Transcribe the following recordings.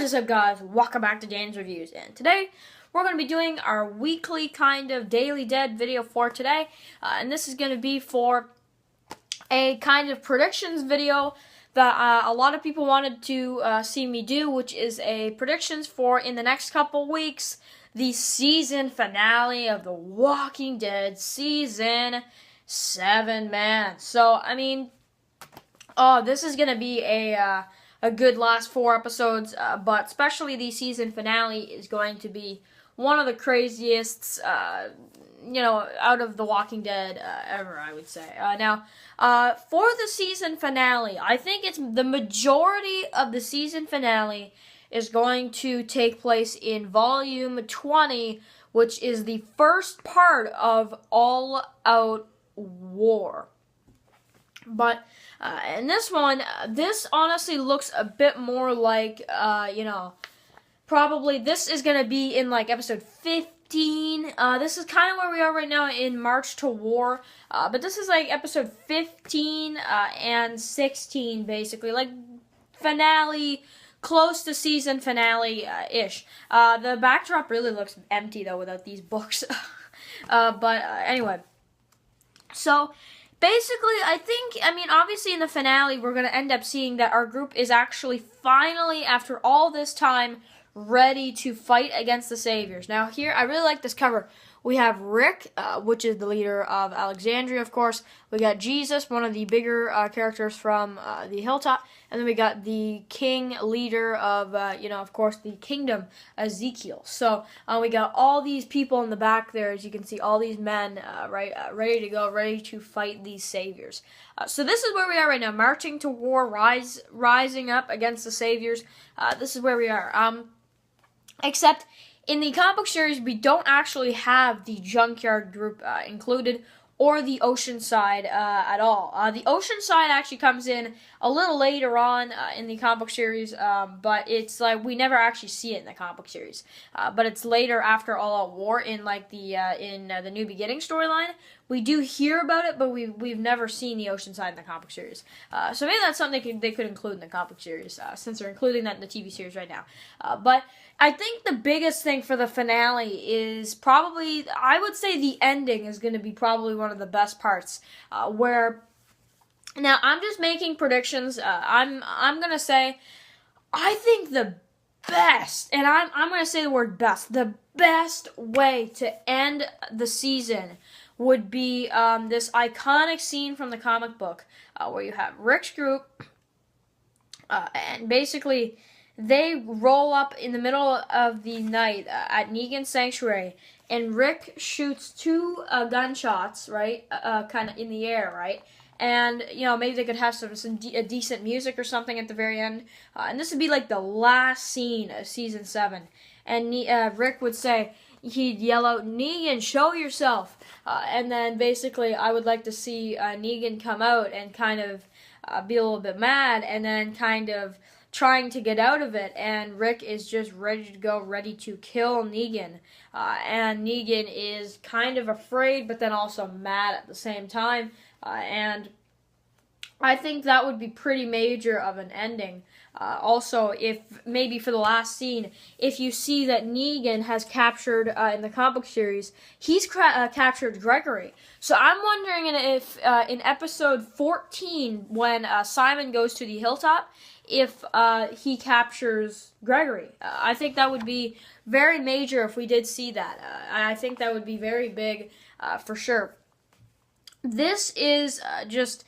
What is up, guys? Welcome back to Dan's Reviews, and today we're going to be doing our weekly kind of Daily Dead video for today, and this is going to be for a kind of predictions video that a lot of people wanted to see me do, which is a predictions for, in the next couple weeks, the season finale of The Walking Dead Season 7, man. So, I mean, this is going to be a good last 4 episodes, but especially the season finale is going to be one of the craziest, out of The Walking Dead ever, I would say. Now, for the season finale, I think it's the majority of the season finale is going to take place in Volume 20, which is the first part of All Out War. But in this one, this honestly looks a bit more like, probably this is going to be in like episode 15. This is kind of where we are right now in March to War. But this is like episode 15 and 16, basically. Like finale, close to season finale-ish. The backdrop really looks empty, though, without these books. Anyway. So, basically, obviously in the finale, we're going to end up seeing that our group is actually finally, after all this time, ready to fight against the Saviors. Now, here, I really like this cover. We have Rick, which is the leader of Alexandria, of course. We got Jesus, one of the bigger characters from the Hilltop. And then we got the king leader of, of course, the kingdom, Ezekiel. So we got all these people in the back there, as you can see, all these men, ready to go, ready to fight these Saviors. So this is where we are right now, marching to war, rising up against the Saviors. This is where we are. Except in the comic book series, we don't actually have the Junkyard group included, or the Oceanside at all. The Oceanside actually comes in a little later on in the comic book series, but it's like we never actually see it in the comic book series. But it's later after All Out War in like the New Beginning storyline. We do hear about it, but we've never seen the Oceanside in the comic book series. So maybe that's something they could include in the comic book series, since they're including that in the TV series right now. But I think the biggest thing for the finale is probably, I would say the ending is going to be probably one of the best parts, where, now I'm just making predictions. I'm going to say, I think the best, and I'm going to say the word best, the best way to end the season would be this iconic scene from the comic book where you have Rick's group, and basically they roll up in the middle of the night at Negan's sanctuary, and Rick shoots 2 gunshots, right, kind of in the air, right? And, maybe they could have some decent music or something at the very end. And this would be like the last scene of Season 7. And Rick would say, he'd yell out, "Negan, show yourself!" And then basically I would like to see Negan come out and kind of be a little bit mad, and then kind of trying to get out of it, and Rick is just ready to go, ready to kill Negan. And Negan is kind of afraid, but then also mad at the same time. And I think that would be pretty major of an ending. Also, if maybe for the last scene, if you see that Negan has captured, in the comic book series, he's captured Gregory. So I'm wondering if in episode 14, when Simon goes to the Hilltop, if he captures Gregory. I think that would be very major if we did see that. I think that would be very big for sure. This is just,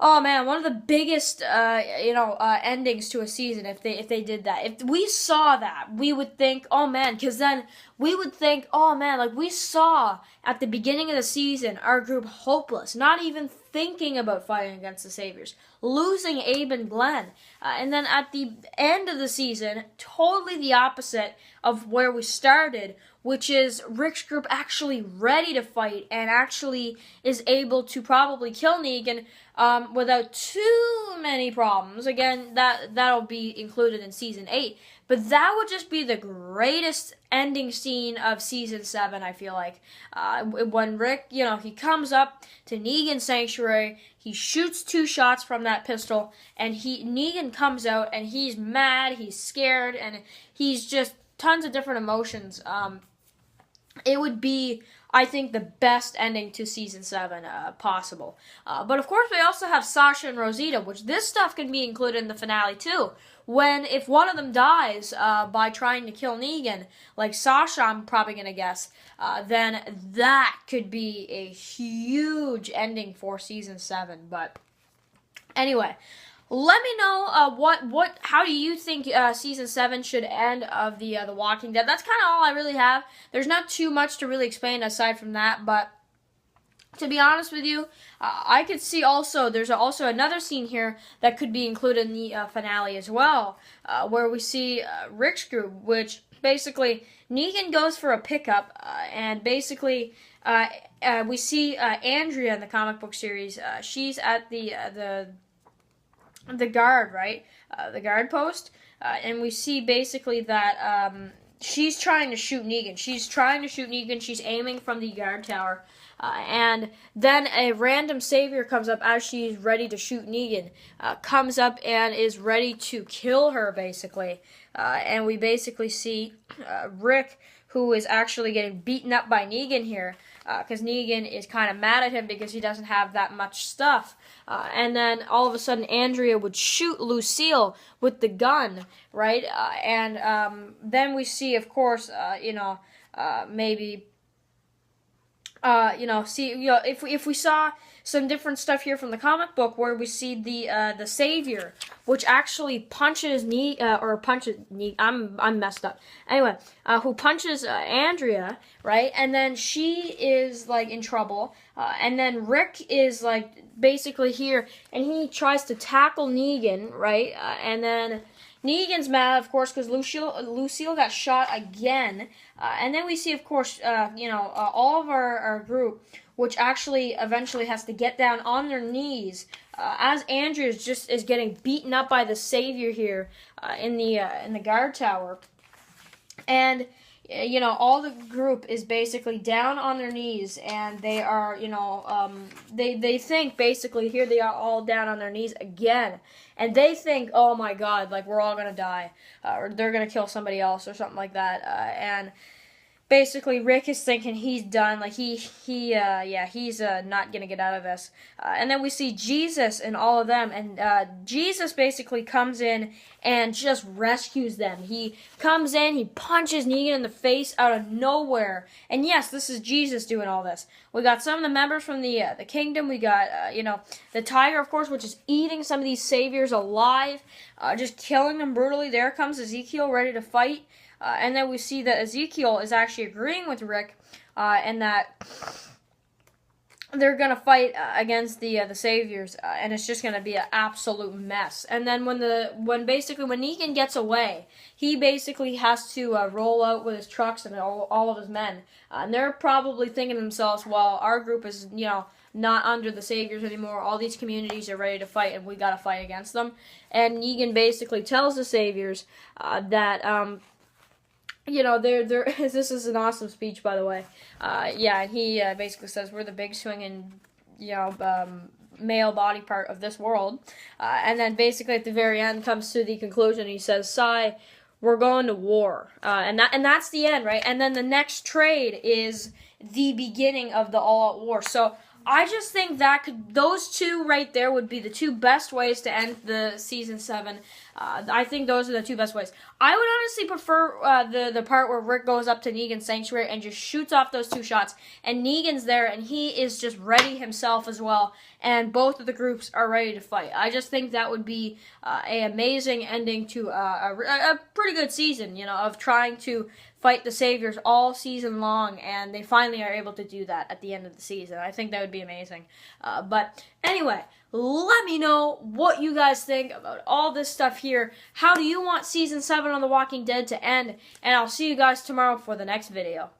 oh man, one of the biggest endings to a season if they did that. If we saw that, we would think, oh man, because then we would think, oh man, like we saw at the beginning of the season our group hopeless, not even thinking about fighting against the Saviors, losing Abe and Glenn, and then at the end of the season, totally the opposite of where we started, which is Rick's group actually ready to fight and actually is able to probably kill Negan without too many problems. Again, that'll be included in Season 8. But that would just be the greatest ending scene of Season 7, I feel like. When Rick, he comes up to Negan's sanctuary, sanctuary. He shoots 2 shots from that pistol, and Negan comes out, and he's mad, he's scared, and he's just tons of different emotions. It would be, I think, the best ending to Season 7 possible. But of course, we also have Sasha and Rosita, which this stuff can be included in the finale too. If one of them dies by trying to kill Negan, like Sasha, I'm probably going to guess, then that could be a huge ending for Season 7. But anyway, let me know how do you think Season 7 should end of the Walking Dead. That's kind of all I really have. There's not too much to really explain aside from that, but to be honest with you, I could see there's also another scene here that could be included in the finale as well, where we see Rick's group, which basically Negan goes for a pickup, and basically we see Andrea in the comic book series. She's at the guard, right? The guard post. And we see basically that she's trying to shoot Negan. She's aiming from the guard tower. And then a random savior comes up as she's ready to shoot Negan. Comes up and is ready to kill her, basically. And we basically see Rick, who is actually getting beaten up by Negan here. Because Negan is kind of mad at him because he doesn't have that much stuff. And then all of a sudden Andrea would shoot Lucille with the gun, right? Then we see, of course, if we saw some different stuff here from the comic book where we see the savior, which actually punches I'm messed up. Anyway, who punches Andrea, right? And then she is like in trouble. And then Rick is like basically here, and he tries to tackle Negan, right? And then Negan's mad, of course, because Lucille got shot again. And then we see, of course, all of our group, which actually eventually has to get down on their knees as Andrea is getting beaten up by the savior here in the guard tower. And all the group is basically down on their knees, and they are, they think basically here they are all down on their knees again, and they think, oh my God, like we're all gonna die, or they're gonna kill somebody else or something like that, and basically Rick is thinking he's done, like he's not gonna get out of this, and then we see Jesus and all of them, and Jesus basically comes in and just rescues them. He comes in, he punches Negan in the face out of nowhere, and yes, this is Jesus doing all this. We got some of the members from the kingdom. We got the tiger, of course, which is eating some of these saviors alive, just killing them brutally. There comes Ezekiel ready to fight. And then we see that Ezekiel is actually agreeing with Rick, and that they're gonna fight against the saviors, and it's just gonna be an absolute mess. And then when Negan gets away, he basically has to roll out with his trucks and all of his men, and they're probably thinking to themselves, well, our group is not under the saviors anymore. All these communities are ready to fight, and we gotta fight against them. And Negan basically tells the saviors that. This is an awesome speech, by the way. And he basically says, we're the big swinging, male body part of this world. And then basically at the very end comes to the conclusion. He says, Sai, we're going to war. And that's the end, right? And then the next trade is the beginning of the all-out war. So I just think those two right there would be the two best ways to end the Season 7. I think those are the two best ways. I would honestly prefer the part where Rick goes up to Negan's sanctuary and just shoots off those 2 shots, and Negan's there, and he is just ready himself as well, and both of the groups are ready to fight. I just think that would be an amazing ending to a pretty good season, of trying to fight the saviors all season long, and they finally are able to do that at the end of the season. I think that would be amazing. But anyway, let me know what you guys think about all this stuff here. How do you want Season 7 on The Walking Dead to end? And I'll see you guys tomorrow for the next video.